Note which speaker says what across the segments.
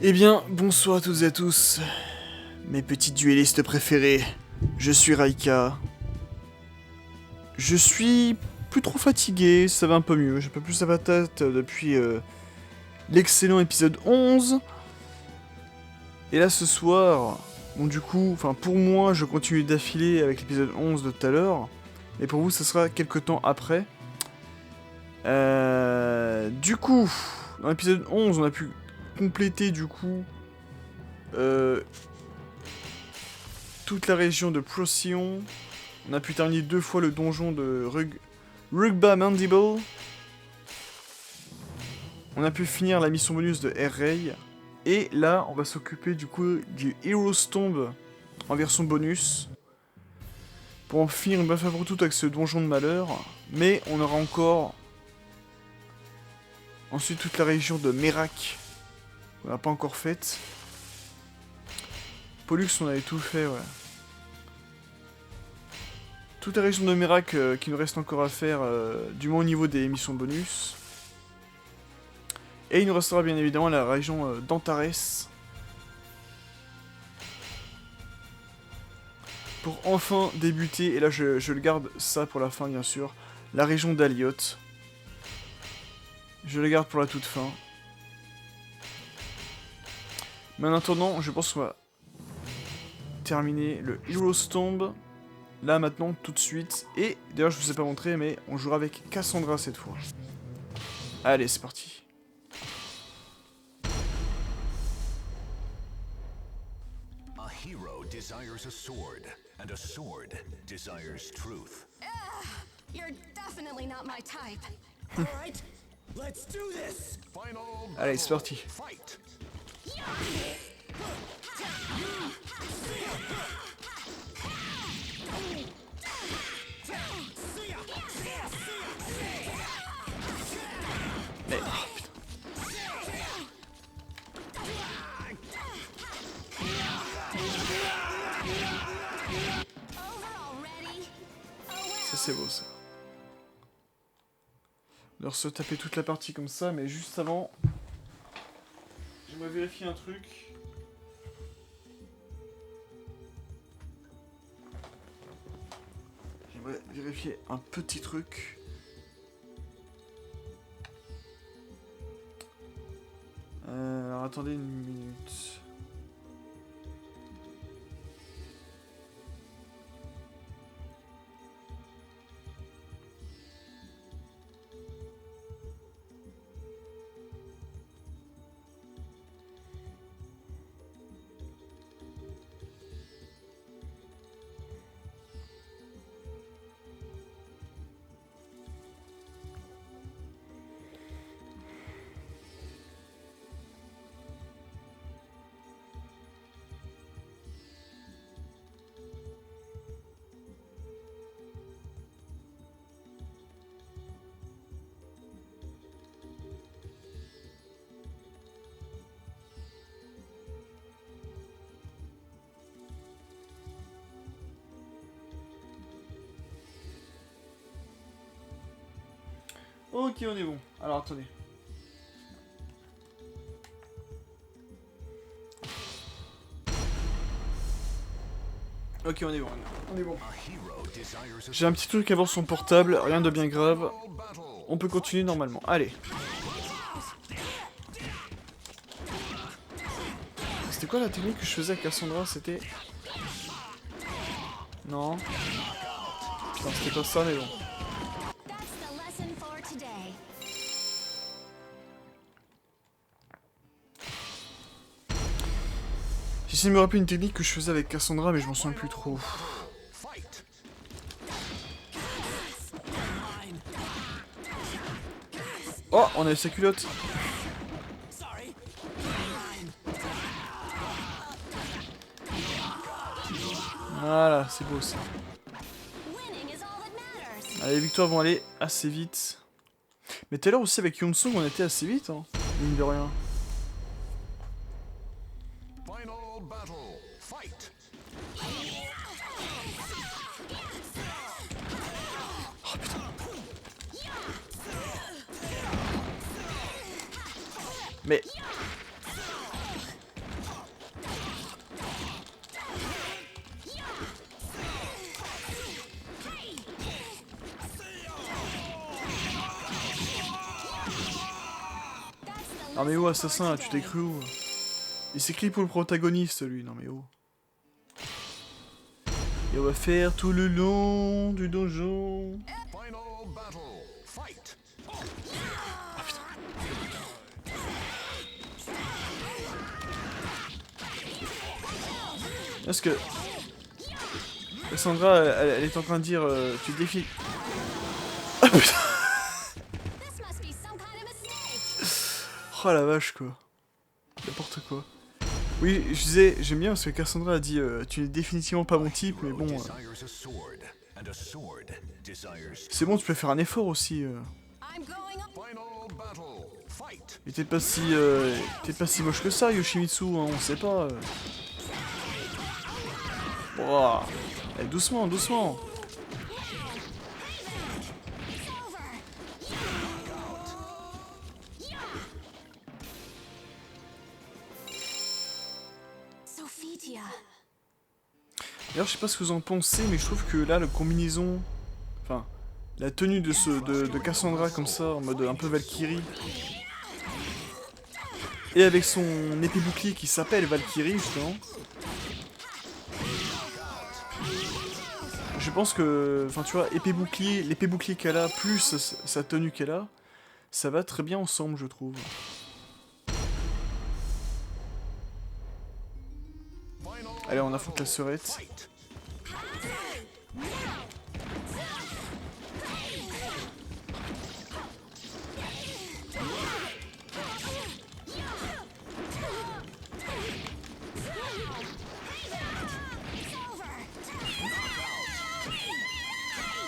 Speaker 1: Eh bien, bonsoir à toutes et à tous, mes petits duellistes préférés. Je suis Raika. Je suis plus trop fatigué, ça va un peu mieux. J'ai pas plus la patate depuis l'excellent épisode 11. Et là, ce soir, bon du coup, enfin pour moi, je continue d'affiler avec l'épisode 11 de tout à l'heure. Et pour vous, ce sera quelques temps après. Du coup, dans l'épisode 11, on a pu compléter du coup toute la région de Procyon. On a pu terminer 2 fois le donjon de Rugba Mandible. On a pu finir la mission bonus de Air Ray. Et là, on va s'occuper du coup du Hero's Tomb en version bonus. Pour en finir une bonne fois pour toutes avec ce donjon de malheur. Mais on aura encore ensuite toute la région de Merak. On n'a pas encore faite. Pollux, on avait tout fait, ouais. Toute la région de Merak qui nous reste encore à faire, du moins au niveau des missions bonus. Et il nous restera bien évidemment la région d'Antares. Pour enfin débuter, et là je le garde ça pour la fin bien sûr, la région d'Aliot. Je la garde pour la toute fin. Mais en attendant, je pense qu'on va terminer le Hero's Tomb. Là maintenant, tout de suite. Et d'ailleurs je vous ai pas montré, mais on jouera avec Cassandra cette fois. Allez, c'est parti.
Speaker 2: A hero desires a sword, and a sword desires truth.
Speaker 3: You're definitely not my type.
Speaker 4: All right, let's do this.
Speaker 2: Final
Speaker 1: Allez, c'est parti.
Speaker 2: fight.
Speaker 1: Mais... Ça c'est beau ça. On doit se taper toute la partie comme ça, mais juste avant, j'aimerais vérifier un truc. J'aimerais vérifier un petit truc. Alors attendez une minute. Ok, on est bon. Alors attendez. Ok, on est bon. On est bon. J'ai un petit truc avant son portable, rien de bien grave. On peut continuer normalement. Allez. C'était quoi la technique que je faisais avec Cassandra? C'était... Non. Putain, c'était pas ça, mais bon. J'essaie de me rappeler une technique que je faisais avec Cassandra, mais je m'en souviens plus trop. Oh, on a eu sa culotte. Voilà, c'est beau ça. Les victoires vont aller assez vite. Mais tout à l'heure aussi avec Yonsung, on était assez vite, hein. Mine de rien. Oh putain. Mais... Non mais oh, assassin, tu t'es cru où? Il s'écrit pour le protagoniste, lui, non mais oh. Et on va faire tout le long du donjon.
Speaker 2: Final battle. Fight.
Speaker 1: Ah putain. Parce que... Sandra, elle est en train de dire, tu défies... Ah putain.
Speaker 3: This must be some kind of mistake.
Speaker 1: Oh la vache quoi. N'importe quoi. Oui, je disais, j'aime bien parce que Cassandra a dit tu n'es définitivement pas mon type, mais bon.
Speaker 2: Desires a sword, and a sword desires.
Speaker 1: C'est bon, tu peux faire un effort aussi.
Speaker 3: I'm going up.
Speaker 2: Final battle. Fight.
Speaker 1: Et t'es pas si moche que ça, Yoshimitsu, hein, on sait pas. Oh. Eh, doucement, doucement.
Speaker 3: Sophitia.
Speaker 1: D'ailleurs, je sais pas ce que vous en pensez, mais je trouve que là, la combinaison... Enfin, la tenue de Cassandra comme ça, en mode un peu Valkyrie. Et avec son épée bouclier qui s'appelle Valkyrie, justement. Je pense que... Enfin, tu vois, épée bouclier, l'épée bouclier qu'elle a, plus sa tenue qu'elle a, ça va très bien ensemble, je trouve. Allez, on affronte la sœurette.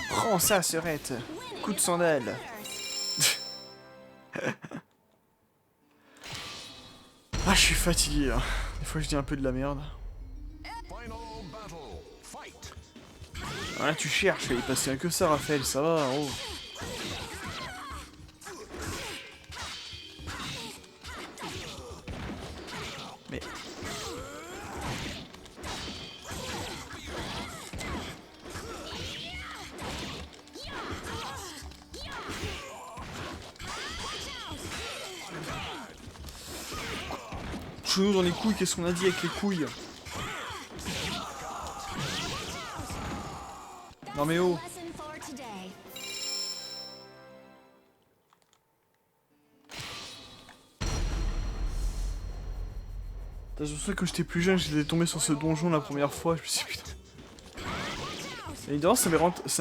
Speaker 1: Prends ça, sœurette. Coup de sandale. Ah, je suis fatigué, hein. Des fois, je dis un peu de la merde.
Speaker 2: Final battle. Fight.
Speaker 1: Ah, tu cherches, il passe rien que ça, Raphaël, ça va, oh. Mais... Chou dans les couilles, qu'est-ce qu'on a dit avec les couilles? Non mais oh.
Speaker 3: Lesson for today.
Speaker 1: Je me souviens que quand j'étais plus jeune, j'étais tombé sur ce donjon la première fois, je me suis dit putain. Et évidemment, ça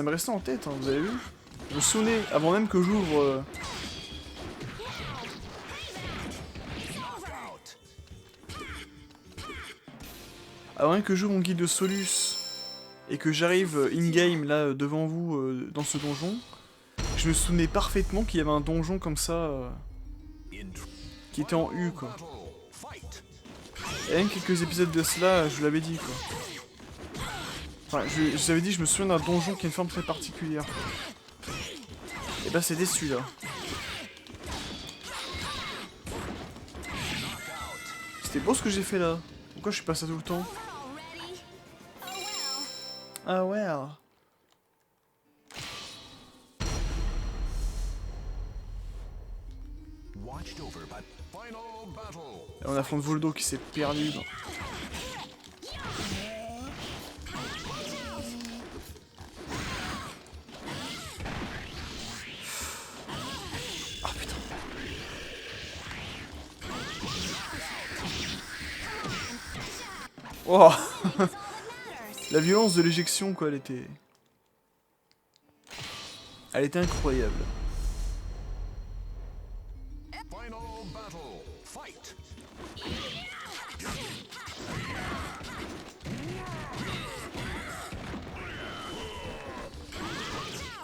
Speaker 1: m'est resté en tête, hein, vous avez vu? Je me souvenais, avant même que j'ouvre... Avant même que j'ouvre mon guide de Solus, et que j'arrive in-game, là, devant vous, dans ce donjon, je me souvenais parfaitement qu'il y avait un donjon comme ça, qui était en U, quoi.
Speaker 2: Fight.
Speaker 1: Il y a même quelques épisodes de cela, je vous l'avais dit, quoi. Enfin, je vous avais dit, je me souviens d'un donjon qui a une forme très particulière. Et bah, c'était celui-là. C'était beau ce que j'ai fait là. Pourquoi je suis pas ça tout le temps?
Speaker 3: Already? Oh well.
Speaker 1: Ah ouais.
Speaker 2: Watched over by final battle.
Speaker 1: Et on affronte Voldo qui s'est perdu. Ah putain. Oh. La violence de l'éjection quoi, elle était incroyable.
Speaker 2: Final battle. Fight.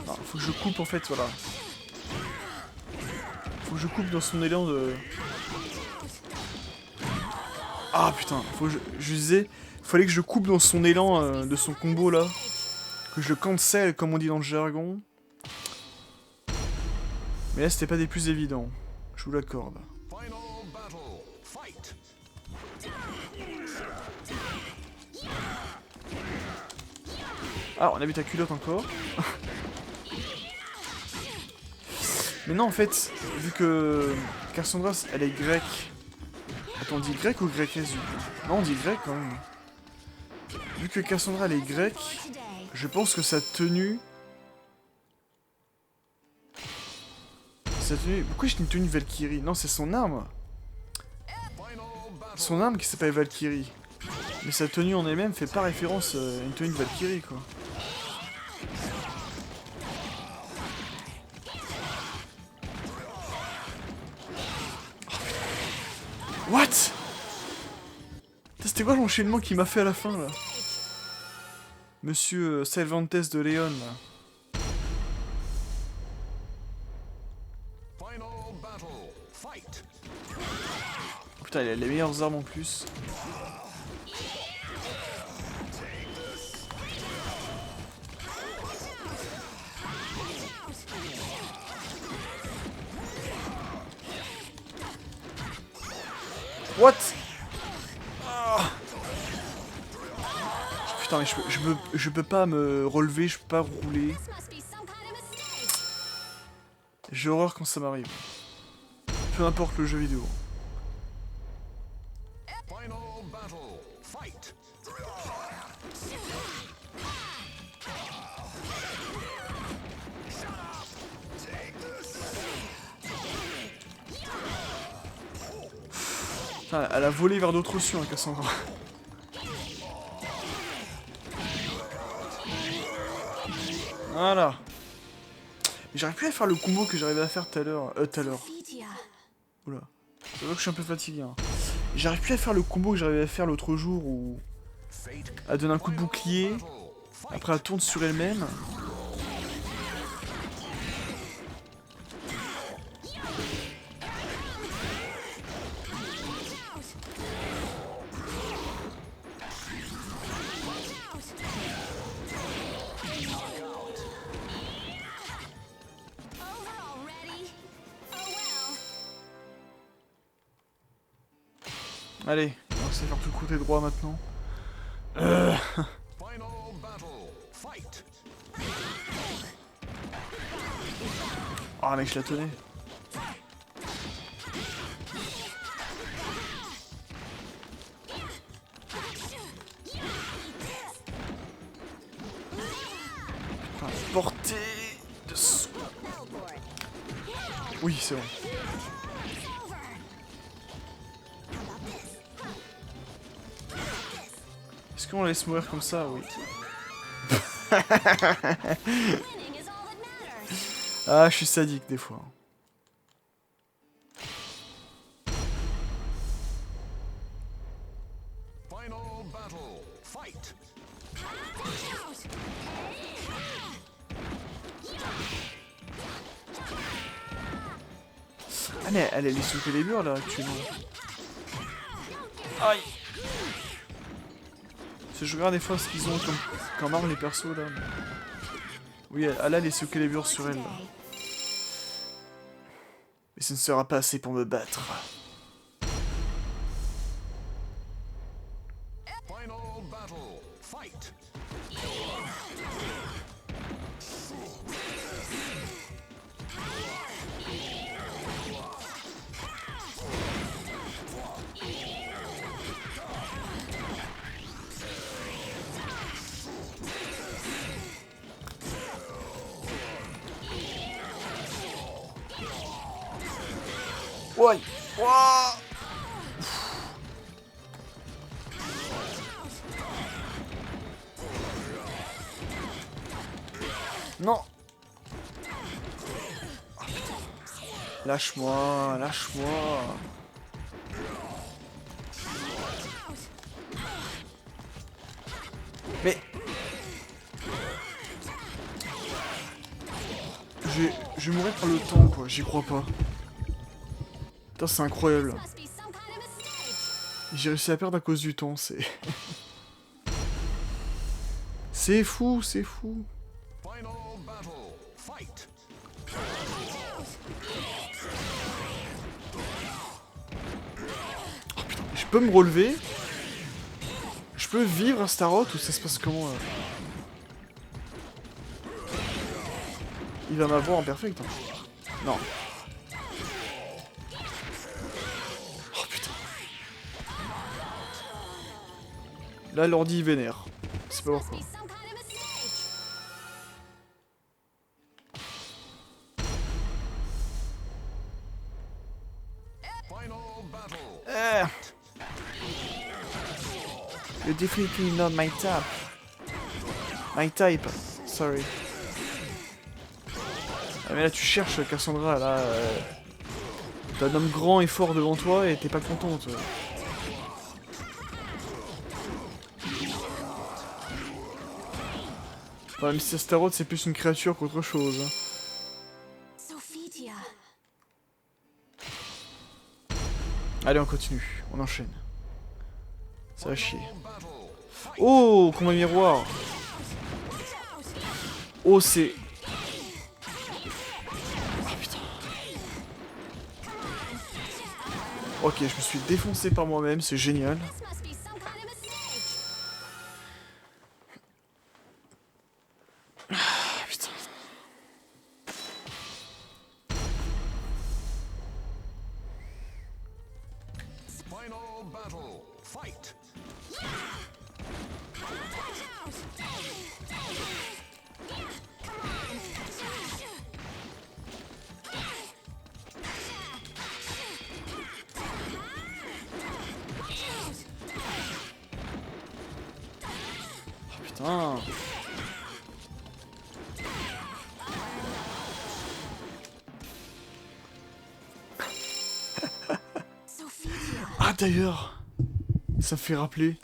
Speaker 1: Non, faut que je coupe en fait, voilà. Faut que je coupe dans son élan de... Ah putain, je disais, fallait que je coupe dans son élan de son combo là. Que je le cancel comme on dit dans le jargon. Mais là c'était pas des plus évidents, je vous l'accorde.
Speaker 2: Final battle. Fight.
Speaker 1: Ah, on a vu ta culotte encore. Mais non, en fait, vu que Cassandra, elle est grecque. Attends, on dit grec ou grecquesse du coup? Non, on dit grec quand même. Vu que Cassandra, elle est grecque, je pense que sa tenue... Pourquoi j'ai une tenue Valkyrie? Non, c'est son arme. Son arme qui s'appelle Valkyrie. Mais sa tenue en elle-même fait pas référence à une tenue de Valkyrie, quoi. What? C'était quoi l'enchaînement qu'il m'a fait à la fin, là? Monsieur Cervantes de Léon, là. Putain, il a les meilleures armes en plus. What? Ah. Putain, mais je peux pas me relever, je peux pas rouler.
Speaker 3: This must be some kind of mistake.
Speaker 1: J'ai horreur quand ça m'arrive. Peu importe le jeu vidéo. Putain, elle a volé vers d'autres cieux, hein, Cassandra. Voilà. Mais j'arrive plus à faire le combo que j'arrivais à faire tout à l'heure.
Speaker 3: Sophia.
Speaker 1: Oula. C'est vrai que je suis un peu fatigué. Hein. J'arrive plus à faire le combo que j'arrivais à faire l'autre jour où... Elle donne un coup de bouclier. Après elle tourne sur elle-même.
Speaker 3: Over already? Oh well.
Speaker 1: Allez, on va essayer de faire tout le côté droit maintenant. Ah mec, je la tenais. Putain, la portée de sous. Oui, c'est bon. Est-ce qu'on la laisse mourir comme ça? Oui.
Speaker 3: Winning is all that matters.
Speaker 1: Ah, je suis sadique des fois. Ah mais elle est sous les murs là actuellement. Aïe. Parce que je regarde des fois ce qu'ils ont comme arme les persos là. Oui, elle a les secrets les murs sur elle là. Mais ce ne sera pas assez pour me battre. Ouais. Ouah. Non. Ah, putain. Lâche-moi, lâche-moi. Mais... Je vais mourir par le temps quoi, j'y crois pas. Putain, c'est incroyable.
Speaker 3: Must be some kind of mistake.
Speaker 1: J'ai réussi à perdre à cause du temps, c'est... C'est fou, c'est fou. Oh, putain, je peux me relever? Je peux vivre Astaroth ou ça se passe comment là? Il va m'avoir en perfect. Hein. Non. Oh putain. Là, l'ordi vénère. C'est pas
Speaker 3: Must
Speaker 1: pourquoi.
Speaker 3: be some kind of mistake.
Speaker 2: Final battle.
Speaker 1: You're definitely not my type. My type. Sorry. Ah mais là tu cherches Cassandra, là... T'as un homme grand et fort devant toi et t'es pas contente. Ouais, même si Astaroth c'est plus une créature qu'autre chose.
Speaker 3: Sophitia.
Speaker 1: Allez on continue, on enchaîne. Ça va chier.
Speaker 2: Battle.
Speaker 1: Oh, combat miroir. Oh c'est... Ah putain. Ok, je me suis défoncé par moi-même, c'est génial.
Speaker 3: This must be some kind of mistake.
Speaker 1: Ah putain.
Speaker 2: Final battle. Fight.
Speaker 1: Oh putain.
Speaker 3: Sophitia.
Speaker 1: Ah d'ailleurs, ça me fait rappeler.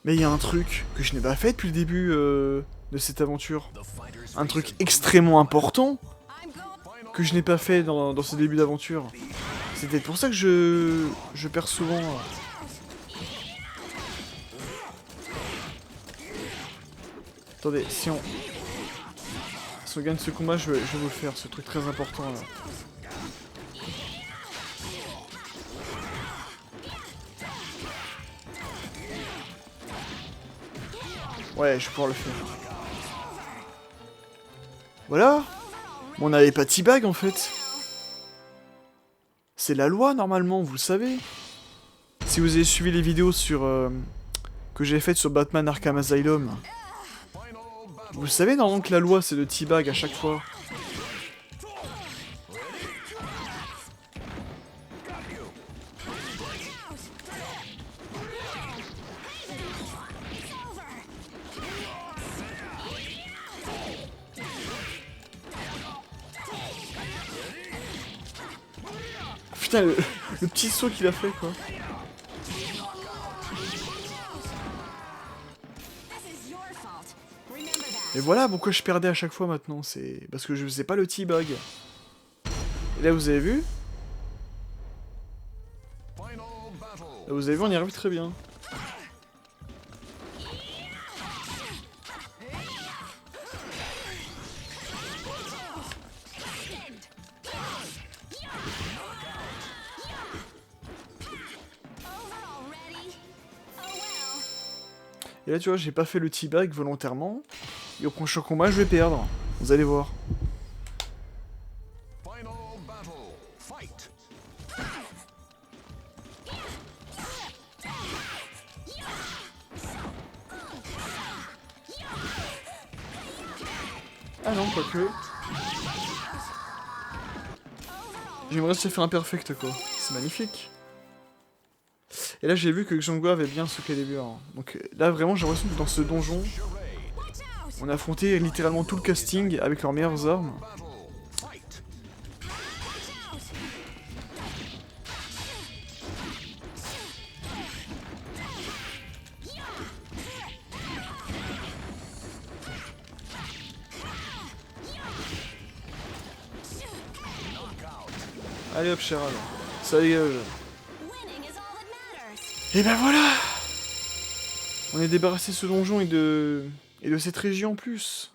Speaker 1: Mais il y a un truc que je n'ai pas fait depuis le début de cette aventure.
Speaker 2: The fighters
Speaker 1: Un
Speaker 2: face
Speaker 1: truc
Speaker 2: a
Speaker 1: extrêmement important
Speaker 3: I'm going.
Speaker 1: que je n'ai pas fait dans ce début d'aventure. C'est peut-être pour ça que je perds souvent. Attendez, si on gagne ce combat, je vais vous le faire, ce truc très important là. Ouais, je vais pouvoir le faire. Voilà. On n'avait pas T-Bag en fait. C'est la loi normalement, vous le savez. Si vous avez suivi les vidéos sur que j'ai faites sur Batman Arkham Asylum, vous le savez normalement que la loi c'est de T-Bag à chaque fois. Putain, le petit saut qu'il a fait quoi.
Speaker 3: This is your fault. Remember that.
Speaker 1: Et voilà pourquoi je perdais à chaque fois maintenant, c'est parce que je faisais pas le T-Bag. Et là vous avez vu?
Speaker 2: final battle.
Speaker 1: Là vous avez vu, on y arrive très bien.
Speaker 3: Over already? Oh well.
Speaker 1: Et là tu vois, j'ai pas fait le T-Bag volontairement. Et au prochain combat, je vais perdre. Vous allez voir.
Speaker 2: Final battle. Fight.
Speaker 1: Ah non, quoique. J'aimerais se faire un perfect quoi. C'est magnifique. Et là j'ai vu que Xangua avait bien ce Calibur. Donc là vraiment j'ai l'impression que dans ce donjon,
Speaker 3: Watch out.
Speaker 1: on a affronté littéralement tout le casting avec leurs meilleures armes.
Speaker 2: Battle. Fight.
Speaker 1: Allez hop Cheral. Ça dégage.
Speaker 3: Winning is all that matters.
Speaker 1: Et ben voilà. On est débarrassé de ce donjon et de cette région en plus.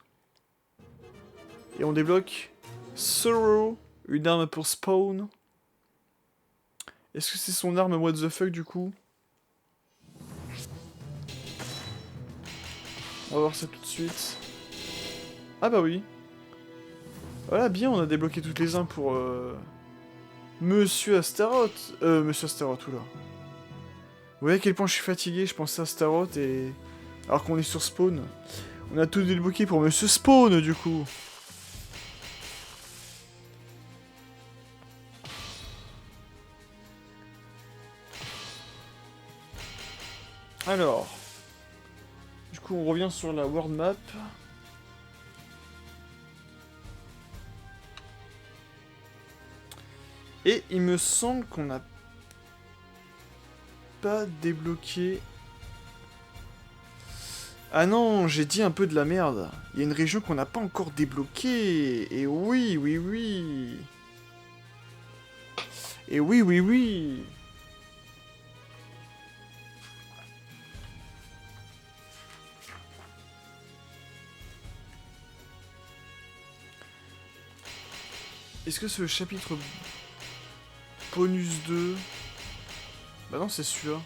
Speaker 1: Et on débloque Sorrow, une arme pour Spawn. Est-ce que c'est son arme what the fuck du coup? On va voir ça tout de suite. Ah bah oui. Voilà, bien, on a débloqué toutes les uns pour Monsieur Astaroth. Monsieur Astaroth, oula. Vous voyez à quel point je suis fatigué, je pensais à Astaroth et... Alors qu'on est sur Spawn. On a tout débloqué pour Monsieur Spawn, du coup. Alors... Du coup, on revient sur la world map. Et il me semble qu'on n'a pas débloqué... Ah non, j'ai dit un peu de la merde. Il y a une région qu'on n'a pas encore débloquée. Et oui, oui, oui. Et oui, oui, oui. Est-ce que ce chapitre bonus 2... Bah non, c'est celui-là.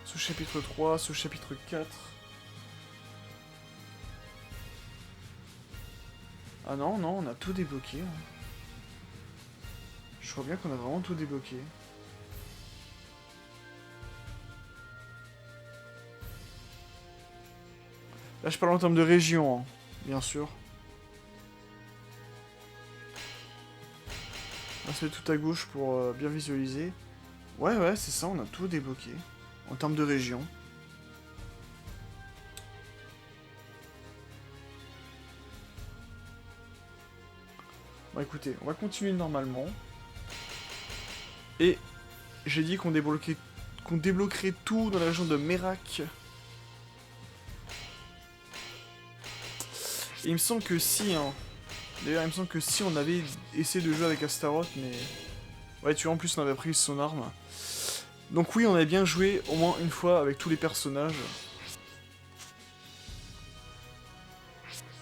Speaker 1: Sous-chapitre 3, sous-chapitre 4. Ah non, non, on a tout débloqué. Je crois bien qu'on a vraiment tout débloqué. Là, je parle en termes de région, hein, bien sûr. On va se mettre tout à gauche pour bien visualiser. Ouais, ouais, c'est ça, on a tout débloqué. En termes de région. Bon, écoutez, on va continuer normalement. Et j'ai dit qu'on débloquerait tout dans la région de Merak. Et il me semble que si, hein. D'ailleurs, il me semble que si on avait essayé de jouer avec Astaroth, mais... Ouais, tu vois, en plus on avait pris son arme. Donc oui, on avait bien joué au moins une fois avec tous les personnages.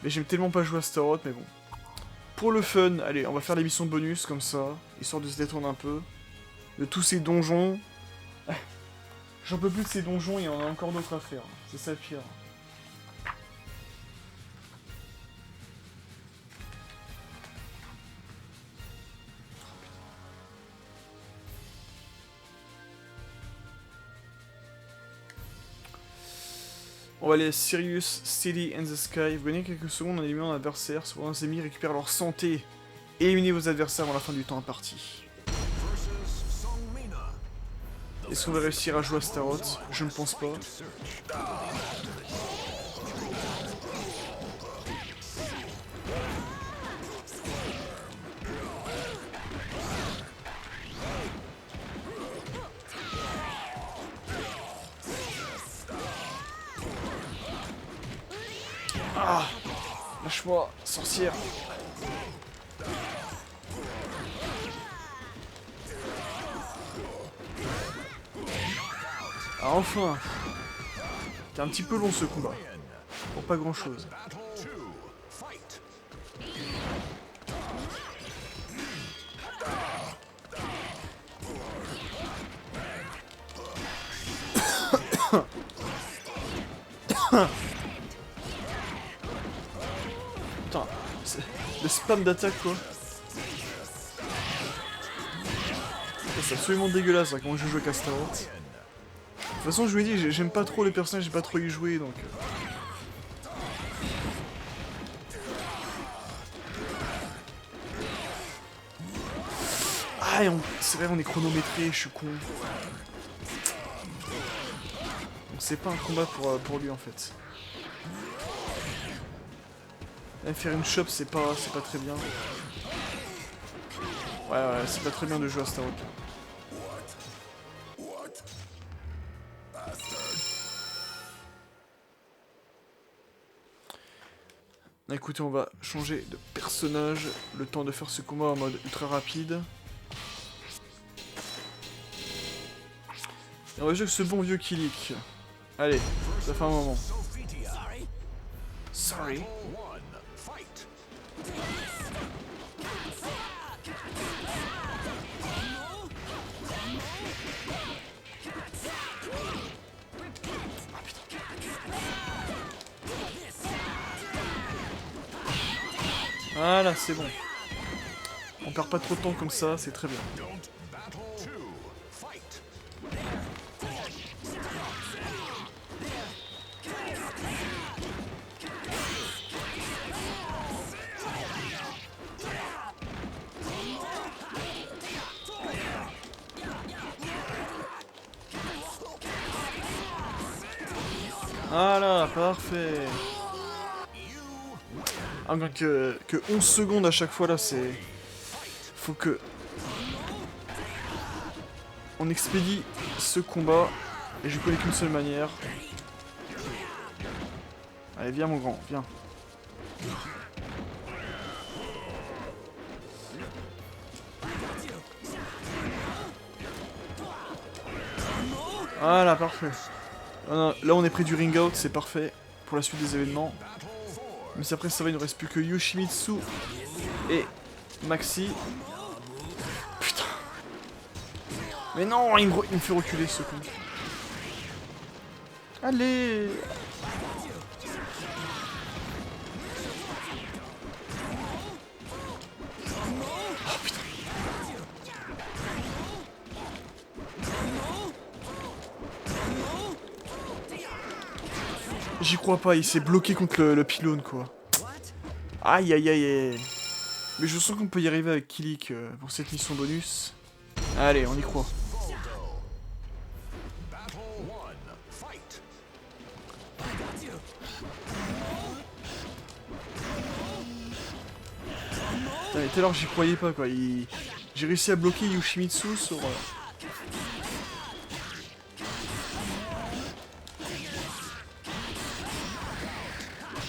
Speaker 1: Mais j'aime tellement pas jouer à Astaroth, mais bon. Pour le fun, allez, on va faire les missions bonus comme ça, histoire de se détendre un peu. De tous ces donjons. J'en peux plus de ces donjons, il y en a encore d'autres à faire. C'est ça le pire. On va aller à Sirius City in the Sky. Vous gagnez quelques secondes en éliminant un adversaire. Souvent, les ennemis récupèrent leur santé. Et éliminez vos adversaires avant la fin du temps imparti. Est-ce qu'on va réussir à jouer à Astaroth? Je ne pense pas. Ah! Lâche-moi, sorcière! Ah, enfin! C'est un petit peu long ce combat. Pour pas grand chose. Putain, le spam d'attaque quoi. C'est absolument dégueulasse hein, comment je joue avec Astaroth. De toute façon, je vous ai dit, j'aime pas trop les personnages, j'ai pas trop y joué donc. Ah, c'est vrai, on est chronométré, je suis con. Donc c'est pas un combat pour lui en fait. Même faire une shop, c'est pas très bien. Ouais, c'est pas très bien de jouer à Astaroth. Écoutez, on va changer de personnage, le temps de faire ce combat en mode ultra rapide. Et on va jouer avec ce bon vieux Kilik. Allez, ça fait un moment. Sorry. Voilà, c'est bon. On perd pas trop de temps comme ça, c'est très bien.
Speaker 2: Battle 2. Fight.
Speaker 1: Voilà, parfait. Ah, bien que 11 secondes à chaque fois là, c'est... Faut que... On expédie ce combat. Et je connais qu'une seule manière. Allez, viens mon grand, viens. Voilà, parfait. Là, on est près du ring out, c'est parfait pour la suite des événements. Mais après, ça va, il ne reste plus que Yoshimitsu et Maxi. Putain. Mais non, il me fait reculer ce con. Allez. Oh putain. J'y crois pas, il s'est bloqué contre le pylône quoi. Aïe aïe aïe aïe. Mais je sens qu'on peut y arriver avec Kilik pour cette mission bonus. Allez, on y croit.
Speaker 2: Battle 1. Fight.
Speaker 1: Putain, mais tout à l'heure j'y croyais pas quoi. J'ai réussi à bloquer Yoshimitsu sur...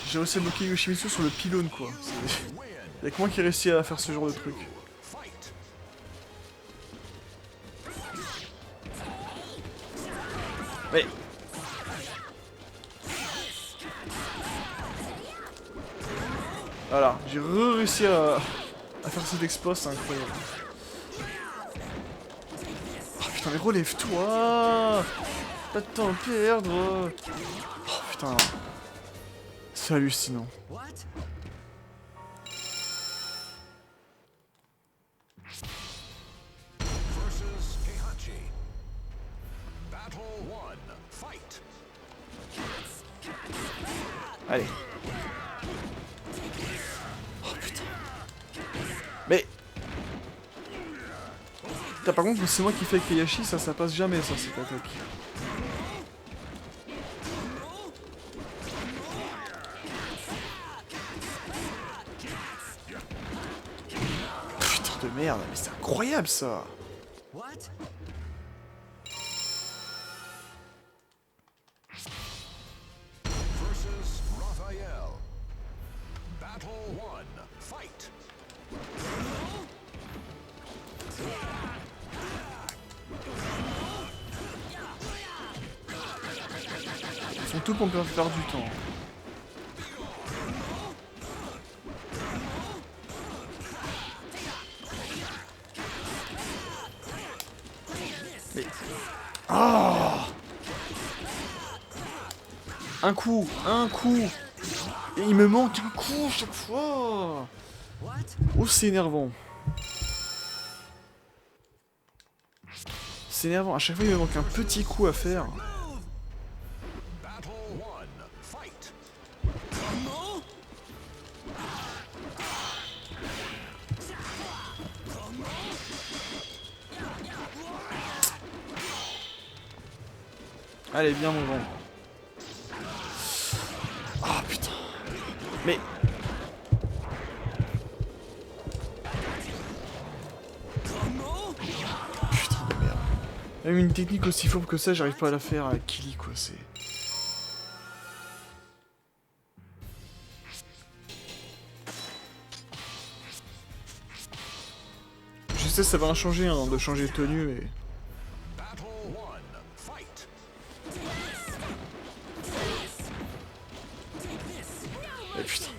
Speaker 1: J'ai réussi à bloquer Yoshimitsu sur le pylône quoi. Y'a que moi qui ai réussi à faire ce genre de truc.
Speaker 2: Fight.
Speaker 1: Mais... Voilà, j'ai réussi à faire cet exploit, c'est incroyable. Oh putain, mais relève-toi! Pas de temps à perdre! Oh putain. C'est hallucinant.
Speaker 4: What?
Speaker 2: Versus Heihachi. Battle 1. Fight.
Speaker 1: Allez. Oh putain. Mais... Putain, par contre, c'est moi qui fais avec Heihachi, ça passe jamais ça, cette attaque. Putain de merde, mais c'est incroyable ça.
Speaker 4: What?
Speaker 2: Versus Raphael. Battle 1. Fight.
Speaker 1: Ils font tout pour me faire perdre du temps. Mais... Ah, un coup. Et il me manque un coup chaque fois.
Speaker 4: What?
Speaker 1: Oh, c'est énervant. C'est énervant, à chaque fois il me manque un petit coup à faire.
Speaker 2: Battle 1. Fight.
Speaker 1: Allez, viens mon grand. Ah putain. Mais... Putain de merde. Même une technique aussi fourbe que ça, j'arrive pas à la faire avec Kili quoi, c'est... Je sais, ça va rien changer hein, de changer de tenue et...
Speaker 2: Battle 1. Fight.
Speaker 1: Eh putain.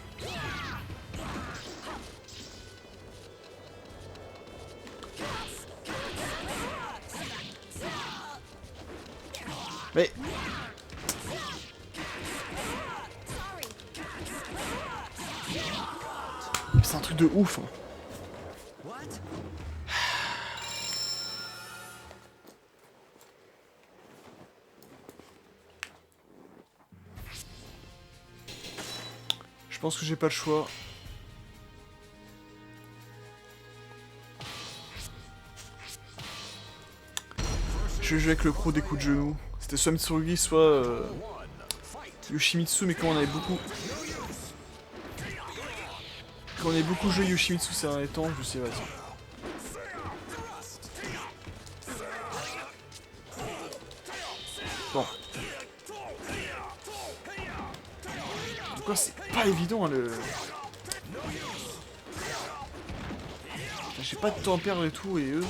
Speaker 1: Mais... C'est un truc truc de ouf. Hein.
Speaker 4: What?
Speaker 1: Je pense que j'ai pas le choix. Je joue avec le pro des coups de genoux. C'était soit Mitsurugi, soit Yoshimitsu, mais quand on avait beaucoup... Quand on avait beaucoup joué Yoshimitsu ces derniers temps, je sais, vas-y. Bon. Pourquoi c'est pas évident, hein, le... J'ai pas de temps à perdre et tout, et eux...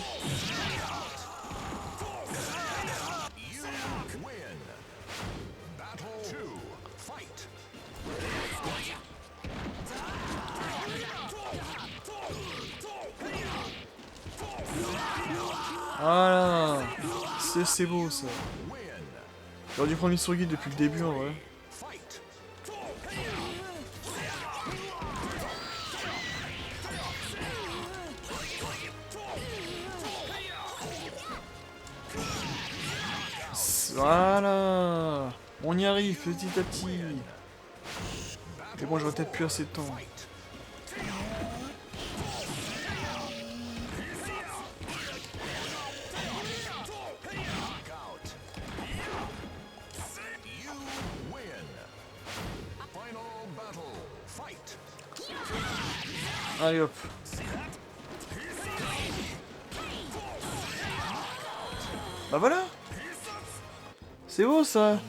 Speaker 1: Voilà, c'est beau ça. J'aurais dû prendre Mitsurugi depuis le début en vrai. Voilà, on y arrive petit à petit. Mais bon, j'aurais peut-être plus assez de temps. Allez hop. Bah voilà. C'est beau ça.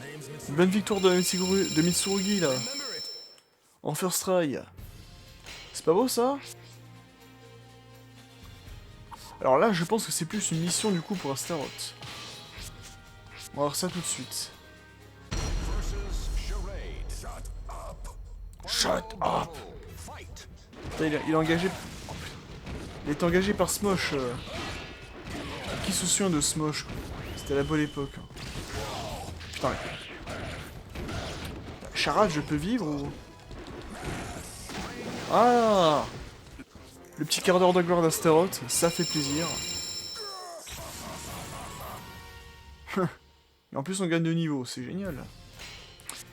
Speaker 1: Une bonne victoire de Mitsurugi là. En first try. C'est pas beau ça? Alors là je pense que c'est plus une mission du coup pour Astaroth. On va voir ça tout de suite. Shut up. Putain, il est engagé... Oh, il est engagé par Smosh. Qui se souvient de Smosh quoi. C'était la bonne époque. Putain. Charade, je peux vivre ou... Ah, le petit quart d'heure de gloire d'Astaroth, ça fait plaisir. Et en plus on gagne de niveau, c'est génial.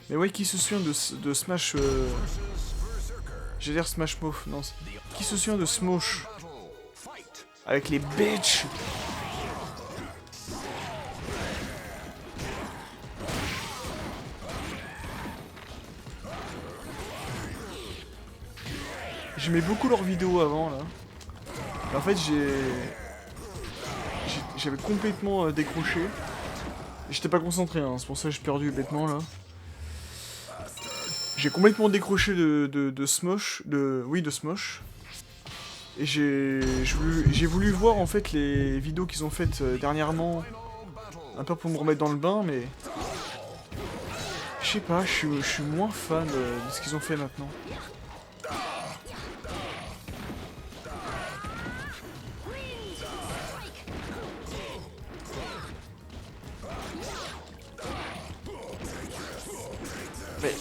Speaker 1: Mais ouais, qui se souvient de Smash... J'ai l'air Smash Mouth, non. Qui se souvient de Smosh? Avec les bitches. J'aimais beaucoup leurs vidéos avant là. Et en fait j'avais complètement décroché. J'étais pas concentré, hein, c'est pour ça que j'ai perdu bêtement là. J'ai complètement décroché de Smosh, de Smosh. Et j'ai voulu voir en fait les vidéos qu'ils ont faites dernièrement, un peu pour me remettre dans le bain, mais je sais pas, je suis moins fan de ce qu'ils ont fait maintenant. Mais...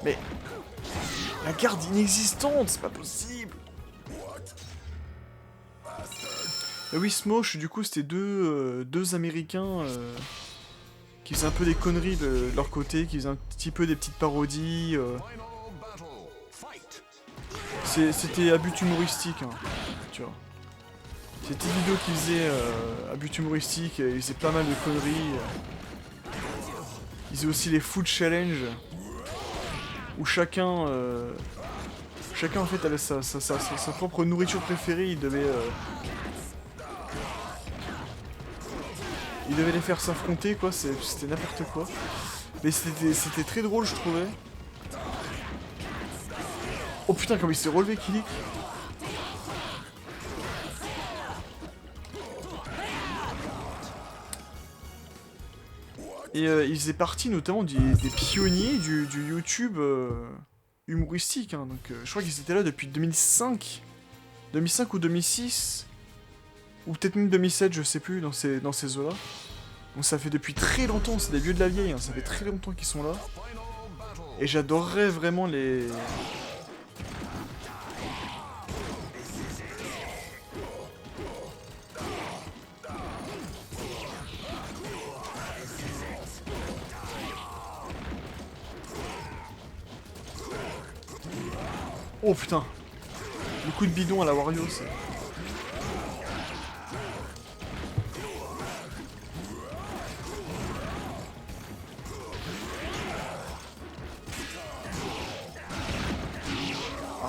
Speaker 1: Mais... La garde inexistante, c'est pas possible. Mais oui, Smosh, du coup, c'était deux Américains qui faisaient un peu des conneries de leur côté, qui faisaient un petit peu des petites parodies. C'était à but humoristique, hein, tu vois. C'était une vidéo qu'ils faisaient à but humoristique, ils faisaient pas mal de conneries. Ils faisaient aussi les food challenge, où chacun en fait avait sa propre nourriture préférée, il devait les faire s'affronter quoi, c'était n'importe quoi. Mais c'était très drôle je trouvais. Oh putain comme il s'est relevé Kilik. Et il faisait partie notamment des pionniers du YouTube humoristique. Hein. Donc, je crois qu'ils étaient là depuis 2005. 2005 ou 2006. Ou peut-être même 2007, je sais plus, dans ces eaux-là. Donc ça fait depuis très longtemps, c'est des vieux de la vieille, hein, ça fait très longtemps qu'ils sont là. Et j'adorerais vraiment les... Oh putain. Le coup de bidon à la Wario, c'est...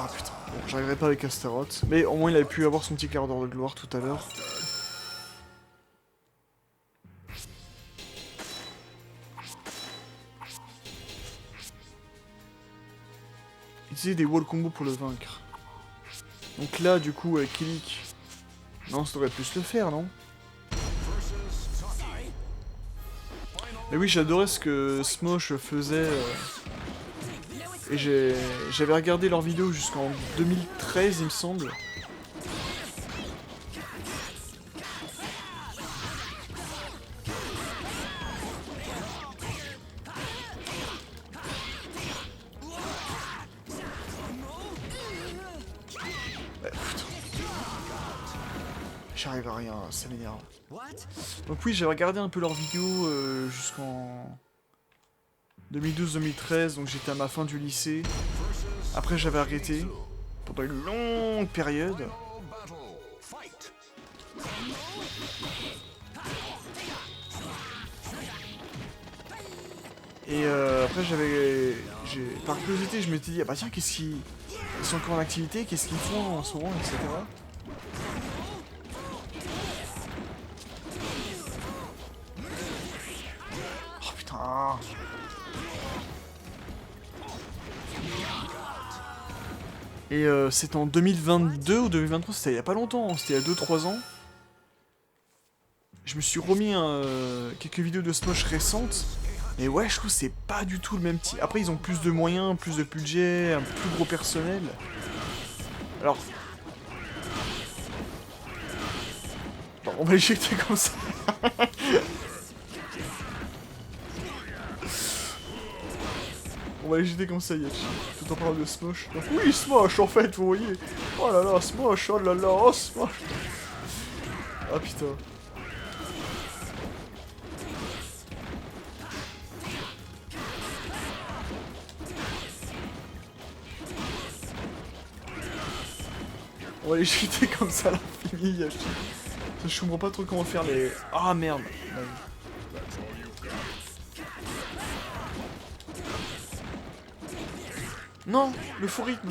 Speaker 1: Ah putain, bon, j'arriverai pas avec Astaroth. Mais au moins il avait pu avoir son petit quart d'heure de gloire tout à l'heure. Utiliser des wall combos pour le vaincre. Donc là, du coup, avec Kilik... Non, ça devrait plus le faire, non? Mais oui, j'adorais ce que Smosh faisait. Et j'avais regardé leurs vidéos jusqu'en 2013, il me semble. J'arrive à rien, ça m'énerve. Donc oui, j'ai regardé un peu leurs vidéos jusqu'en 2012-2013, donc j'étais à ma fin du lycée. Après j'avais arrêté pendant une longue période. Et après par curiosité, je m'étais dit, ah bah tiens, qu'est-ce qu'ils... Ils sont encore en activité, qu'est-ce qu'ils font en ce moment, etc. Oh putain. Et c'était en 2022 ou 2023, c'était il y a pas longtemps, hein, c'était il y a 2-3 ans. Je me suis remis quelques vidéos de Smosh récentes. Et ouais, je trouve que c'est pas du tout le même type. Après, ils ont plus de moyens, plus de budget, un plus gros personnel. Alors... Bon, on va l'éjecter comme ça. On va l'éjecter comme ça, Yachi. Tout en parlant de Smosh. Donc, oui, Smosh, en fait, vous voyez. Oh là là, Smosh, oh là là, oh Smosh. Ah putain. On va les jeter comme ça à l'infini, Yachi. Je comprends pas trop comment faire les... Ah merde. Non, le faux rythme.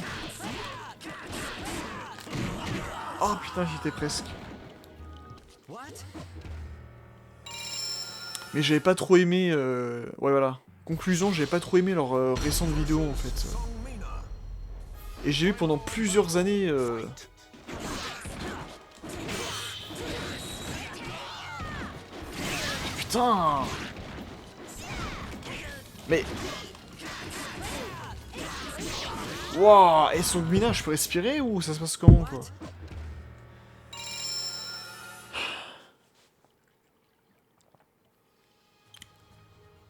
Speaker 1: Oh putain, j'y étais presque. Mais j'avais pas trop aimé... Ouais voilà. Conclusion, j'avais pas trop aimé leurs récentes vidéos en fait. Et j'ai eu pendant plusieurs années... Putain! Mais... Wouah! Et son Gmina, je peux respirer ou ça se passe comment quoi?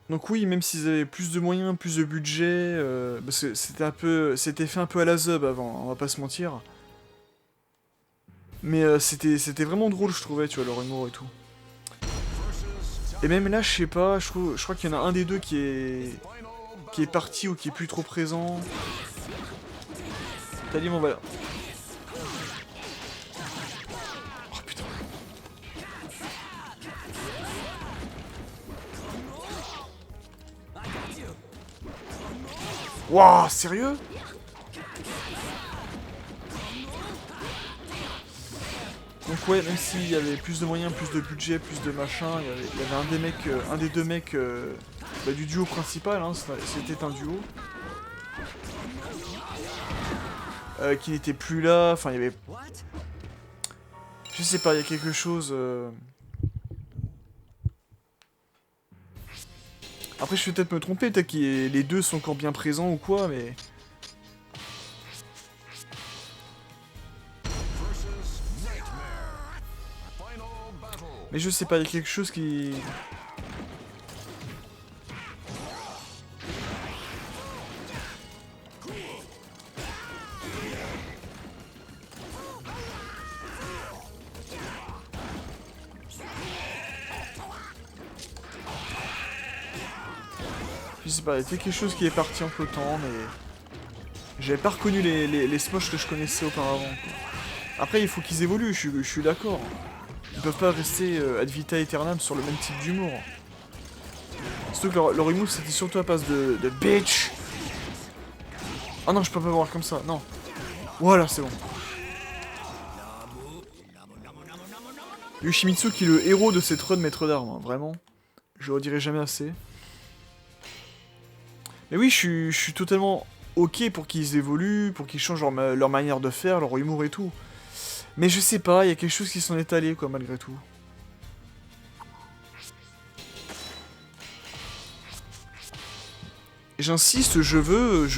Speaker 1: Donc oui, même s'ils avaient plus de moyens, plus de budget, parce que c'était fait un peu à la Zub avant, on va pas se mentir. Mais c'était vraiment drôle, je trouvais, tu vois, leur humour et tout. Et même là, je sais pas, je crois qu'il y en a un des deux qui est parti ou qui est plus trop présent. T'as dit mon valeur. Oh putain. Wouah, sérieux? Donc ouais, même s'il y avait plus de moyens, plus de budget, plus de machin, il y avait un des mecs, un des deux mecs du duo principal, hein, c'était un duo. Qui n'était plus là, enfin il y avait... Je sais pas, il y a quelque chose... Après je vais peut-être me tromper, peut-être que les deux sont encore bien présents ou quoi, mais... Mais je sais pas, il y a quelque chose qui Je sais pas, il y a quelque chose qui est parti entre temps, mais... J'avais pas reconnu les Smosh que je connaissais auparavant, quoi. Après, il faut qu'ils évoluent, je suis d'accord. Ils peuvent pas rester ad vita aeternam sur le même type d'humour. Surtout que leur humour, c'était surtout à base de bitch. Ah non, je peux pas voir comme ça, non. Voilà, c'est bon. Yoshimitsu qui est le héros de cette run maître d'armes, hein, vraiment. Je le redirai jamais assez. Mais oui, je suis totalement ok pour qu'ils évoluent, pour qu'ils changent leur manière de faire, leur humour et tout. Mais je sais pas, il y a quelque chose qui s'en est allé, quoi, malgré tout. Et j'insiste, je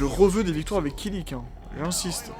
Speaker 1: reveux des victoires avec Kilik, hein. J'insiste.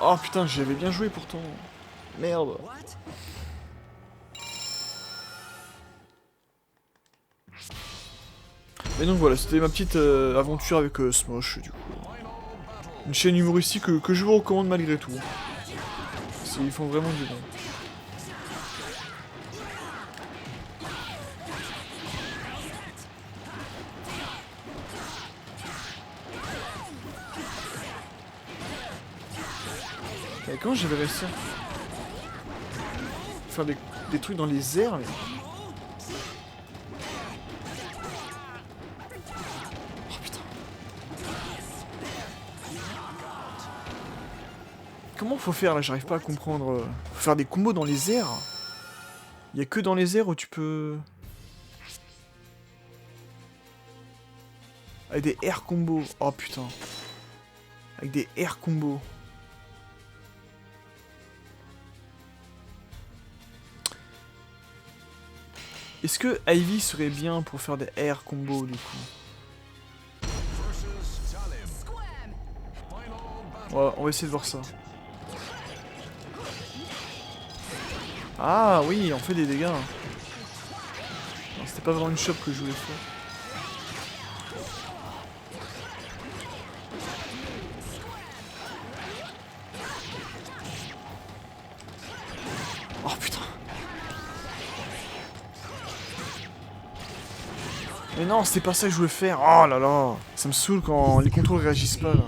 Speaker 1: Oh putain, j'avais bien joué pourtant. Merde. Mais donc voilà, c'était ma petite aventure avec Smosh, du coup. Une chaîne humoristique que je vous recommande malgré tout. Ils font vraiment du bon. Et comment j'avais réussi à faire des trucs dans les airs, mais... Oh putain. Comment faut faire là? J'arrive pas à comprendre. Faut faire des combos dans les airs? Y a que dans les airs où tu peux... Avec des air combos. Oh putain. Avec des air combos. Est-ce que Ivy serait bien pour faire des air combos du coup? Ouais, on va essayer de voir ça. Ah oui, on fait des dégâts. C'était pas vraiment une shop que je voulais faire. Oh putain. Mais non, c'était pas ça que je voulais faire. Oh là là. Ça me saoule quand les contrôles réagissent pas là.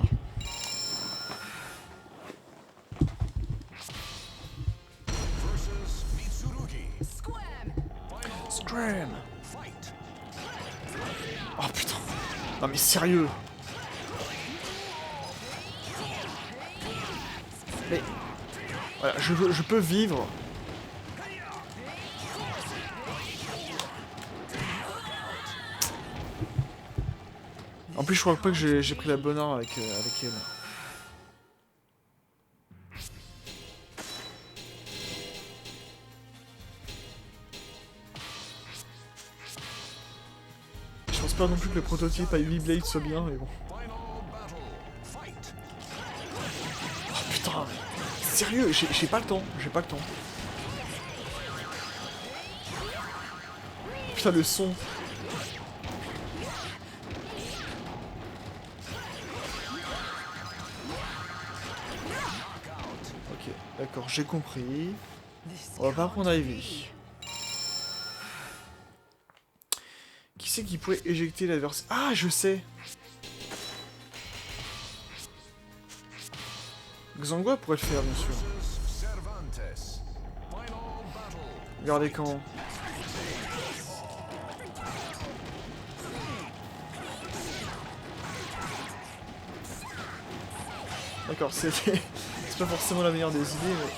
Speaker 1: Scram. Oh putain. Non mais sérieux. Mais... Voilà, je peux vivre. En plus, je crois pas que j'ai pris la bonne arme avec elle. Je pense pas non plus que le prototype à Ivy Blade soit bien, mais bon. Oh putain, sérieux, j'ai pas le temps, Putain, le son. Ok, d'accord, j'ai compris. On va pas prendre Ivy. Qui c'est qui pourrait éjecter l'adversaire? Ah, je sais. Xangua pourrait le faire, bien sûr. Regardez quand... D'accord, c'est pas forcément la meilleure des idées, mais...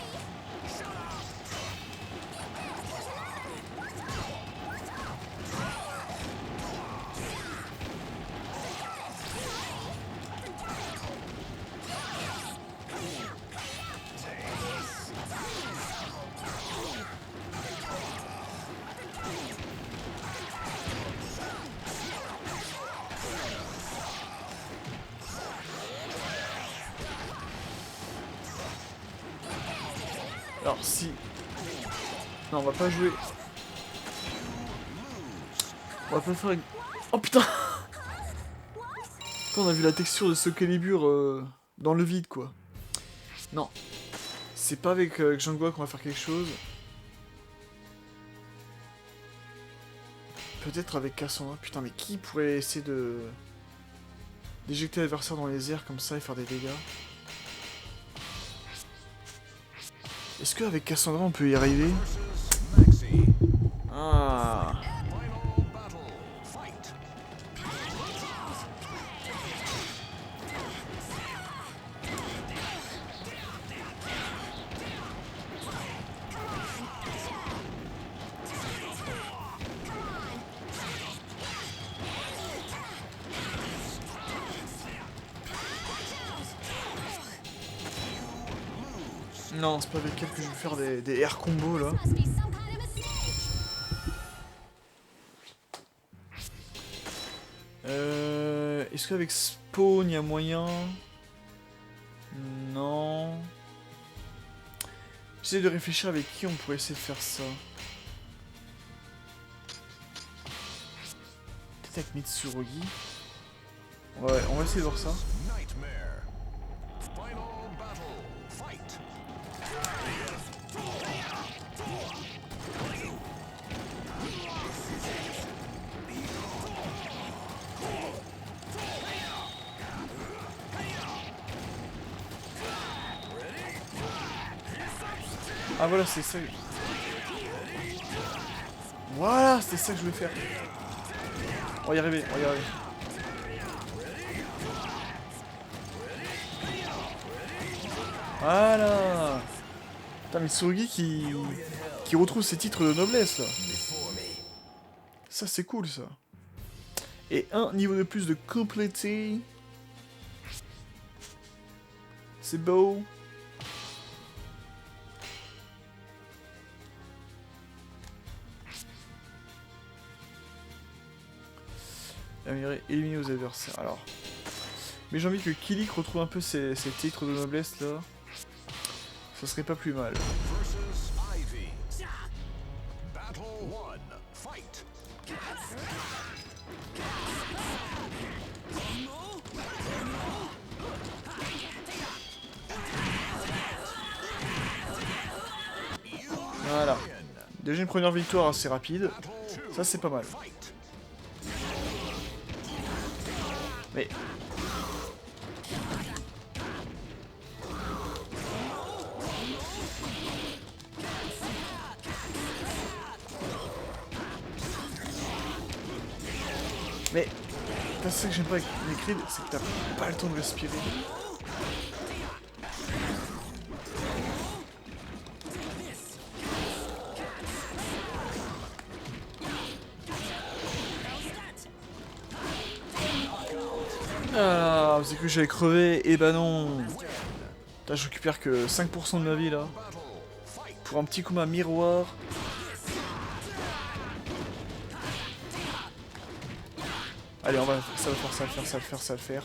Speaker 1: Alors si... Non, on va pas jouer... On va pas faire... Oh putain. Putain, on a vu la texture de ce calibre dans le vide, quoi. Non. C'est pas avec Jangwa qu'on va faire quelque chose. Peut-être avec Cassandra. Putain, mais qui pourrait essayer de... d'éjecter l'adversaire dans les airs comme ça et faire des dégâts? Est-ce qu'avec Cassandra on peut y arriver? Ah. Non, c'est pas avec elle que je vais faire des air combos là.
Speaker 3: Must be some kind of mistake.
Speaker 1: Est-ce qu'avec Spawn il y a moyen? Non. J'essaie de réfléchir avec qui on pourrait essayer de faire ça. Peut-être avec Mitsurugi. Ouais, on va essayer de voir ça.
Speaker 2: Nightmare. Final battle. Fight.
Speaker 1: Ah voilà, c'est ça. Voilà, c'était ça que je voulais faire. On va y arriver, on va y arriver. Voilà. Putain, Mitsurugi qui retrouve ses titres de noblesse là. Ça c'est cool ça. Et un niveau de plus de complété. C'est beau. Éliminer aux adversaires. Alors. Mais j'ai envie que Kilik retrouve un peu ses titres de noblesse là. Ça serait pas plus mal.
Speaker 2: Versus Ivy. Battle 1. Fight.
Speaker 1: Voilà. Déjà une première victoire assez rapide. Ça c'est pas mal. Mais... Mais... C'est ça que j'aime pas avec les crids, c'est que t'as pas le temps de respirer. Ah, vous savez que j'avais crevé, et bah non. Putain, je récupère que 5% de ma vie là. Pour un petit combat miroir. Allez, on va, ça va faire, ça va faire, ça va faire, ça va faire.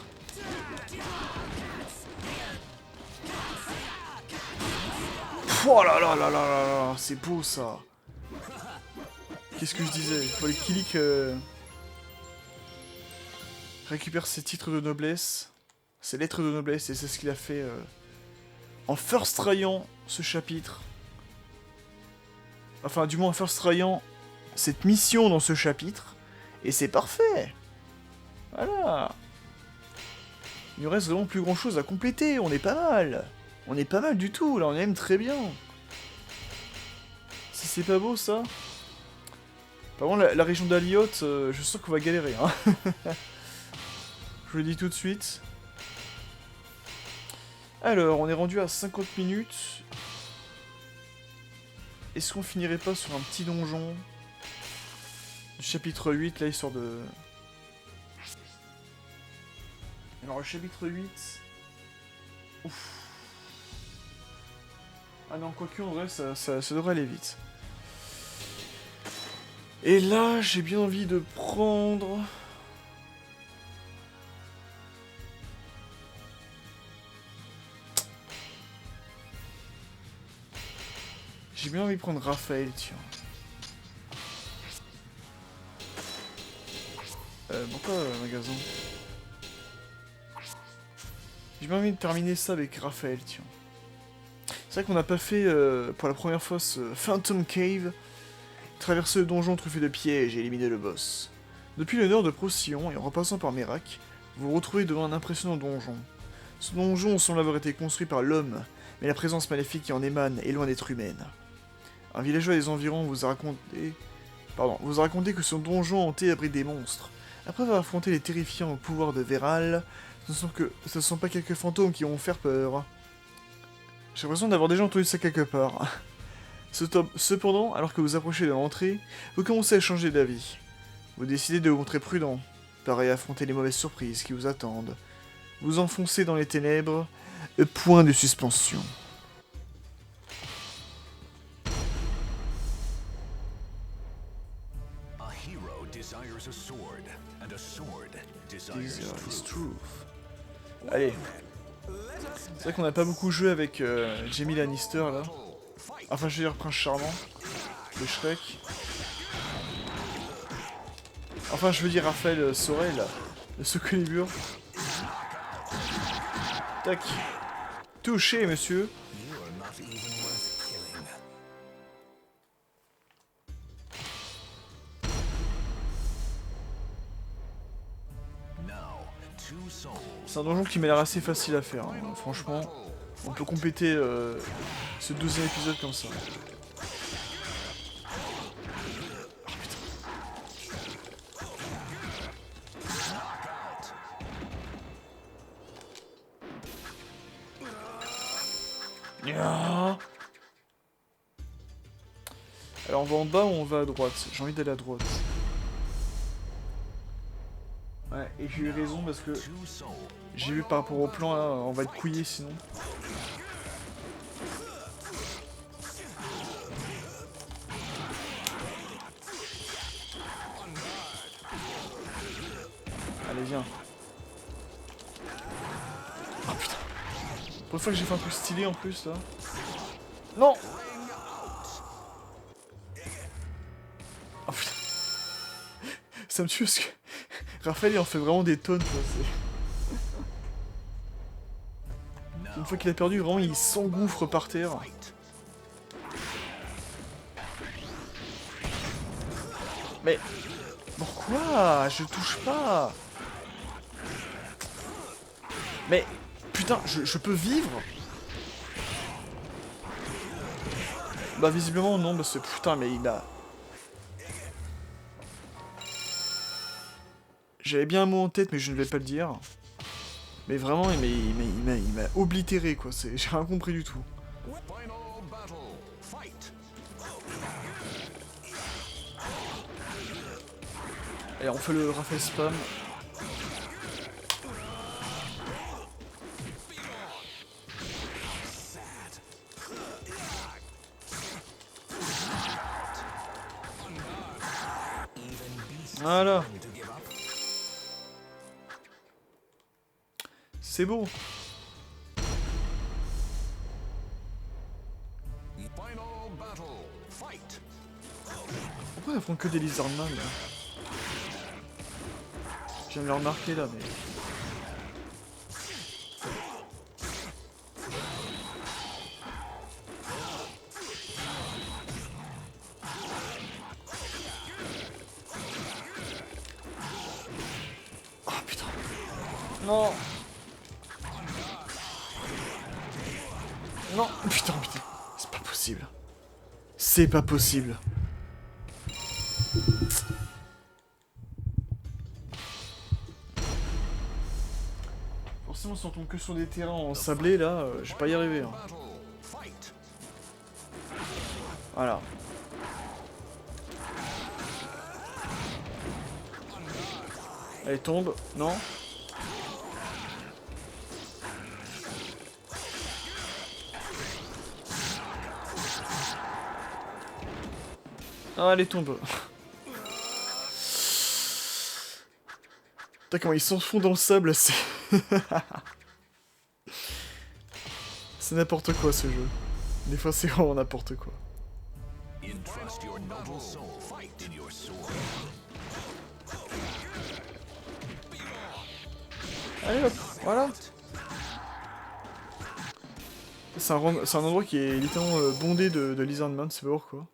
Speaker 1: Oh là là là là là là, c'est beau ça. Qu'est-ce que je disais? Il fallait Kilik récupère ses titres de noblesse, ses lettres de noblesse, et c'est ce qu'il a fait en first tryant ce chapitre. Enfin, du moins en first tryant cette mission dans ce chapitre, et c'est parfait. Voilà. Il nous reste vraiment plus grand chose à compléter, on est pas mal. On est pas mal du tout, là, on est même très bien. Si c'est pas beau, ça. Par contre, la région d'Aliot, je sens qu'on va galérer, hein. Je vous le dis tout de suite. Alors, on est rendu à 50 minutes. Est-ce qu'on finirait pas sur un petit donjon du chapitre 8, là, histoire de... Alors, le chapitre 8... Ouf. Ah non, quoique, en vrai, ça devrait aller vite. Et là, j'ai bien envie de prendre... J'ai bien envie de prendre Raphaël, tiens. Pourquoi magasin? J'ai bien envie de terminer ça avec Raphaël, tiens. C'est vrai qu'on n'a pas fait pour la première fois ce Phantom Cave. Traverser le donjon truffé de pièges et éliminer le boss. Depuis le nord de Procyon et en repassant par Mérac, vous vous retrouvez devant un impressionnant donjon. Ce donjon semble avoir été construit par l'homme, mais la présence maléfique qui en émane est loin d'être humaine. Un villageois des environs vous a raconté que ce donjon hanté abrite des monstres. Après avoir affronté les terrifiants pouvoirs de Véral, ce ne sont pas quelques fantômes qui vont vous faire peur. J'ai l'impression d'avoir déjà entendu ça quelque part. Cependant, alors que vous approchez de l'entrée, vous commencez à changer d'avis. Vous décidez de vous montrer prudent, pareil à affronter les mauvaises surprises qui vous attendent. Vous enfoncez dans les ténèbres, point de suspension.
Speaker 2: A hero desires a sword, and a sword
Speaker 1: These
Speaker 2: desires
Speaker 1: are his
Speaker 2: truth.
Speaker 1: truth. Allez. C'est vrai qu'on n'a pas beaucoup joué avec Jaime Lannister là. Enfin, je veux dire Prince Charmant. De Shrek. Enfin, je veux dire Raphaël Sorel, de Socolibur. Tac. Touché, monsieur.
Speaker 4: You are not even worth killing.
Speaker 2: Now, two souls.
Speaker 1: C'est un donjon qui m'a l'air assez facile à faire, hein. Franchement. On peut compléter ce 12e épisode comme ça. Ah. Alors on va en bas ou on va à droite? J'ai envie d'aller à droite. Ouais, et j'ai eu raison parce que
Speaker 2: Two souls.
Speaker 1: j'ai vu par rapport au plan là, on va être couillé sinon. Allez viens. Oh putain. Pour une fois que j'ai fait un truc stylé en plus là. Non. Oh putain. Ça me tue parce que Raphaël il en fait vraiment des tonnes quoi. Une fois qu'il a perdu, vraiment il s'engouffre par terre. Mais pourquoi? Je touche pas. Mais putain, je peux vivre? Bah visiblement non, parce que putain mais il a... J'avais bien un mot en tête mais je ne vais pas le dire. Mais vraiment il m'a oblitéré quoi, j'ai rien compris du tout.
Speaker 2: Final battle. Fight.
Speaker 1: Allez on fait le Raphaël spam. Voilà. C'est beau.
Speaker 2: Final battle. Fight.
Speaker 1: Pourquoi ils font que des lizardman là? Je viens de le remarquer là mais... Oh putain. Non. Non. Putain. C'est pas possible. C'est pas possible. Forcément, si on tombe que sur des terrains en sablé, là, je vais pas y arriver. Hein.
Speaker 2: Battle. Fight.
Speaker 1: Voilà. Elle tombe, non? Ah, elle tombe. Putain, comment ils s'enfoncent dans le sable, c'est... C'est n'importe quoi, ce jeu. Des fois, c'est vraiment n'importe quoi.
Speaker 2: Entrust your noble soul in your sword.
Speaker 1: Allez hop, voilà. C'est un endroit qui est littéralement bondé de Lizardman, c'est pas pourquoi.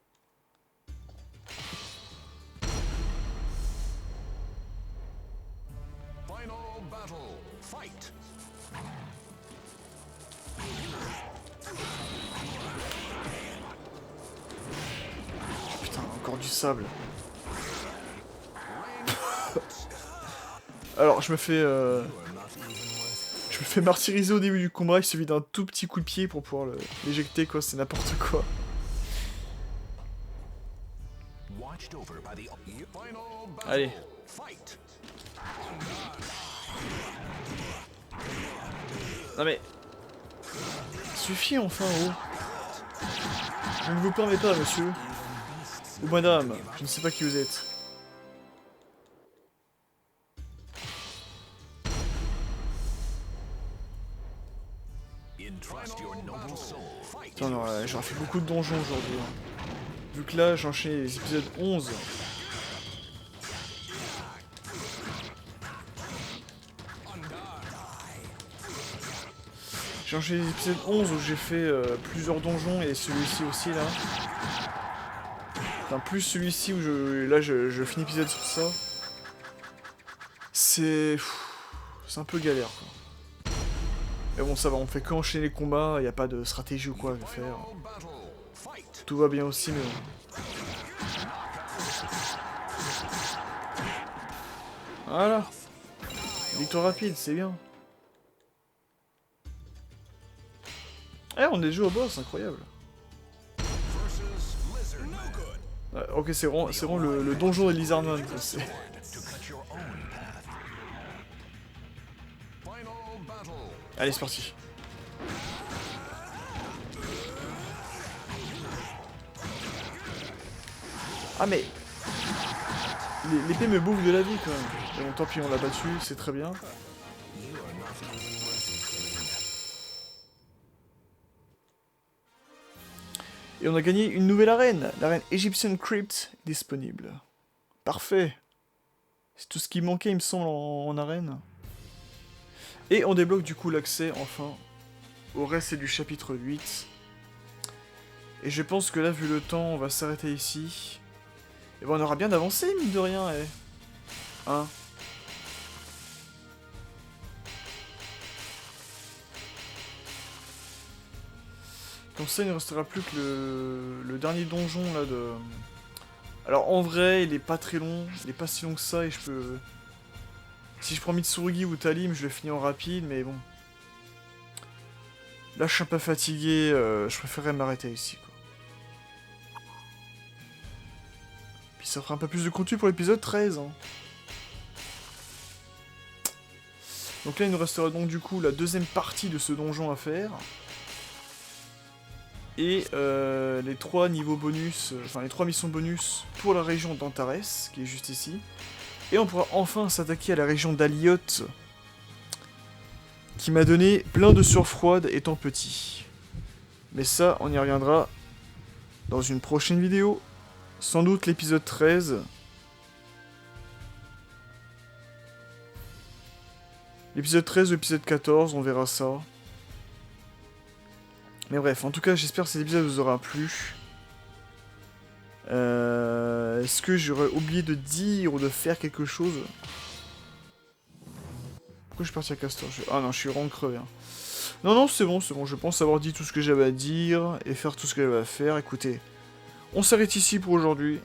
Speaker 2: Final battle. Fight.
Speaker 1: Putain, encore du sable. Alors, je me fais martyriser au début du combat, il suffit d'un tout petit coup de pied pour pouvoir l'éjecter, quoi, c'est n'importe quoi.
Speaker 2: Watched over by the final battle.
Speaker 1: Allez.
Speaker 2: Fight.
Speaker 1: Non mais... Suffit enfin, oh. Je ne vous permets pas, monsieur. Ou madame, je ne sais pas qui vous êtes.
Speaker 2: Entrust your noble soul. Fight.
Speaker 1: Putain, j'aurais fait beaucoup de donjons aujourd'hui. Hein. Vu que là, j'ai enchaîné les épisodes 11. J'ai enchaîné les épisodes 11 où j'ai fait plusieurs donjons et celui-ci aussi là. Enfin, plus celui-ci où je finis l'épisode sur ça. C'est un peu galère quoi. Mais bon, ça va, on fait qu'enchaîner les combats, y a pas de stratégie ou quoi à faire. Tout va bien aussi, mais bon. Voilà. Victoire rapide, c'est bien. Eh, on est joué au boss, incroyable. Ok, c'est vraiment le donjon de Lizardman. Allez, c'est parti. Ah mais... L'épée me bouffe de la vie quand même. Mais bon, tant pis, on l'a battu, c'est très bien. Et on a gagné une nouvelle arène. L'arène Egyptian Crypt disponible. Parfait. C'est tout ce qui manquait, il me semble, en arène. Et on débloque du coup l'accès, enfin, au reste du chapitre 8. Et je pense que là, vu le temps, on va s'arrêter ici. Et bon, on aura bien avancé, mine de rien, eh. Hein? Comme ça, il ne restera plus que le dernier donjon, là, de... Alors, en vrai, il est pas très long, il est pas si long que ça, et je peux... Si je prends Mitsurugi ou Talim, je le finis en rapide, mais bon. Là, je suis un peu fatigué, je préférerais m'arrêter ici, quoi. Puis ça fera un peu plus de contenu pour l'épisode 13, hein. Donc là, il nous restera donc du coup la deuxième partie de ce donjon à faire. Et les 3 niveaux bonus, enfin les 3 missions bonus pour la région d'Antares, qui est juste ici. Et on pourra enfin s'attaquer à la région d'Aliot, qui m'a donné plein de sueur froide étant petit. Mais ça, on y reviendra dans une prochaine vidéo. Sans doute l'épisode 13. L'épisode 13 ou l'épisode 14, on verra ça. Mais bref, en tout cas, j'espère que cet épisode vous aura plu. Est-ce que j'aurais oublié de dire ou de faire quelque chose? Pourquoi je suis parti à Castor? Ah non, je suis vraiment crevé. Hein. Non, c'est bon, je pense avoir dit tout ce que j'avais à dire et faire tout ce que j'avais à faire. Écoutez, on s'arrête ici pour aujourd'hui.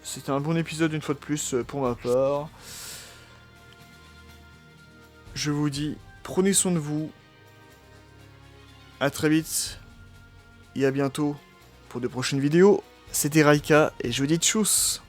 Speaker 1: C'était un bon épisode une fois de plus pour ma part. Je vous dis, prenez soin de vous. A très vite. Et à bientôt pour de prochaines vidéos. C'était Raika et je vous dis tchuss.